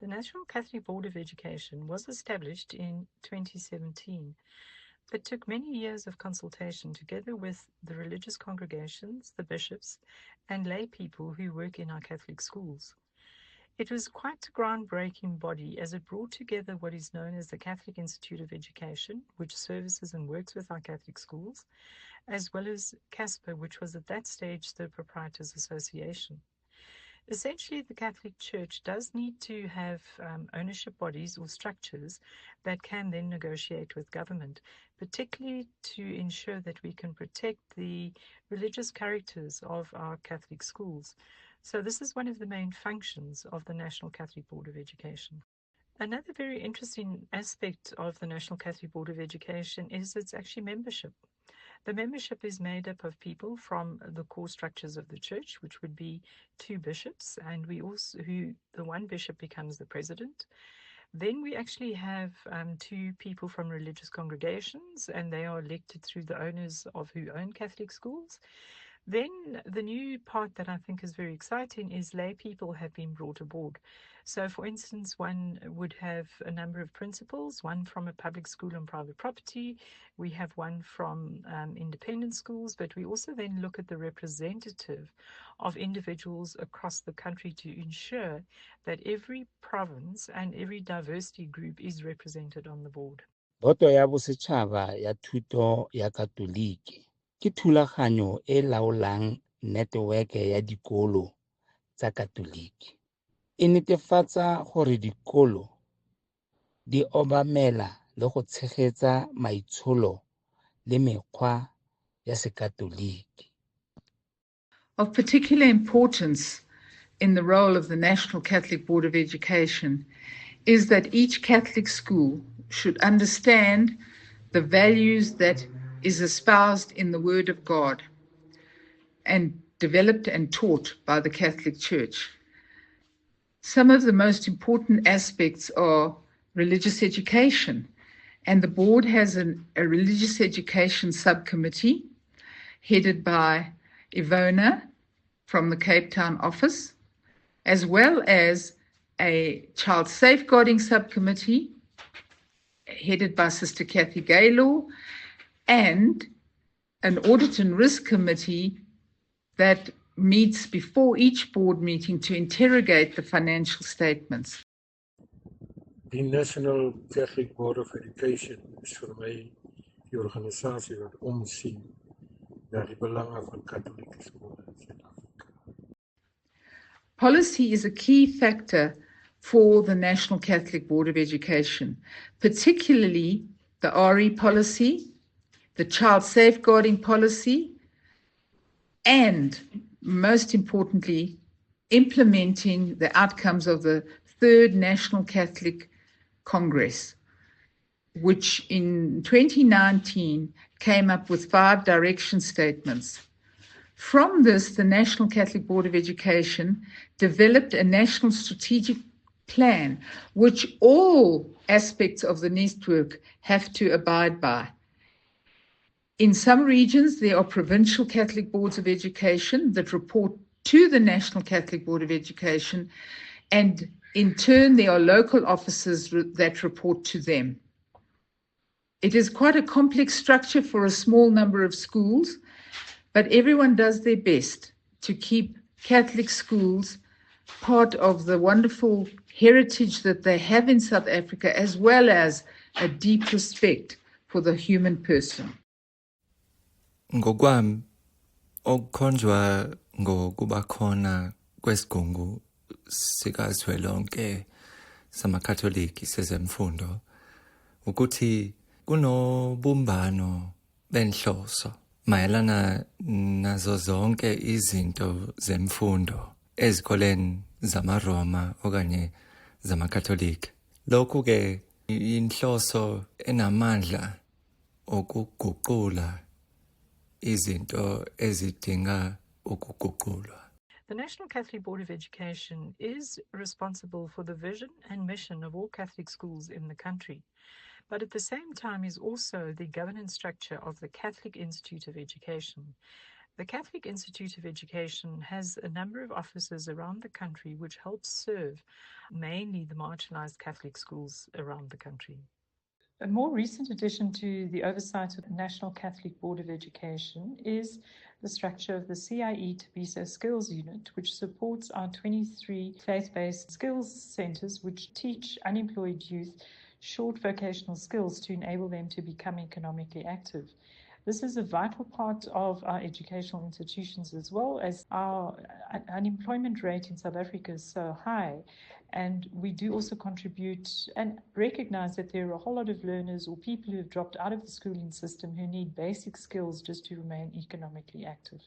The National Catholic Board of Education was established in 2017, but took many years of consultation together with the religious congregations, the bishops, and lay people who work in our Catholic schools. It was quite a groundbreaking body as it brought together what is known as the Catholic Institute of Education, which services and works with our Catholic schools, as well as CASPA, which was at that stage the Proprietors Association. Essentially, the Catholic Church does need to have ownership bodies or structures that can then negotiate with government, particularly to ensure that we can protect the religious characters of our Catholic schools. So this is one of the main functions of the National Catholic Board of Education. Another very interesting aspect of the National Catholic Board of Education is its actually membership. The membership is made up of people from the core structures of the church, which would be 2 bishops, and the one bishop becomes the president. Then we actually have 2 people from religious congregations, and they are elected through the owners of who own Catholic schools. Then the new part that I think is very exciting is lay people have been brought aboard. So, for instance, one would have a number of principals, one from a public school and private property. We have one from independent schools, but we also then look at the representative of individuals across the country to ensure that every province and every diversity group is represented on the board. Boto ya bosetšhaba ya thuto ya Katolike ke thulaganyo e laolang neteweke ya dikolo tsa Katolike. E netefatsa gore dikolo di obamela le go tshegetsa maitsholo le mekgwa ya seKatolike. Of particular importance in the role of the National Catholic Board of Education is that each Catholic school should understand the values that is espoused in the Word of God and developed and taught by the Catholic Church. Some of the most important aspects are religious education, and the board has a religious education subcommittee headed by Ivona from the Cape Town office, as well as a child safeguarding subcommittee headed by Sister Kathy Gaylor, and an audit and risk committee that meets before each board meeting to interrogate the financial statements. The National Catholic Board of Education is vir my die organisasie wat omsien na die belange van katholieke skole in Suid-Afrika. Policy is a key factor for the National Catholic Board of Education, particularly the RE policy, the child safeguarding policy, and most importantly, implementing the outcomes of the Third National Catholic Congress, which in 2019 came up with 5 direction statements. From this, the National Catholic Board of Education developed a national strategic plan, which all aspects of the network have to abide by. In some regions, there are provincial Catholic boards of education that report to the National Catholic Board of Education, and in turn, there are local officers that report to them. It is quite a complex structure for a small number of schools, but everyone does their best to keep Catholic schools part of the wonderful heritage that they have in South Africa, as well as a deep respect for the human person. Ngokwami okukhonjwa ngokuba khona kwesigungu sikazwelonke samakatholiki sezemfundo ukuthi kunobumbano benhloso mayelana nazo zonke izinto zemfundo ezikoleni zamaRoma okanye zamakatholika. Lokhu ke inhloso enamandla okuguqula izinto ezidinga ukuguqulwa. The National Catholic Board of Education is responsible for the vision and mission of all Catholic schools in the country, but at the same time is also the governance structure of the Catholic Institute of Education. The Catholic Institute of Education has a number of offices around the country which help serve mainly the marginalized Catholic schools around the country. A more recent addition to the oversight of the National Catholic Board of Education is the structure of the CIE Tabiso Skills Unit, which supports our 23 faith-based skills centers which teach unemployed youth short vocational skills to enable them to become economically active. This is a vital part of our educational institutions as well, as our unemployment rate in South Africa is so high. And we do also contribute and recognize that there are a whole lot of learners or people who have dropped out of the schooling system who need basic skills just to remain economically active.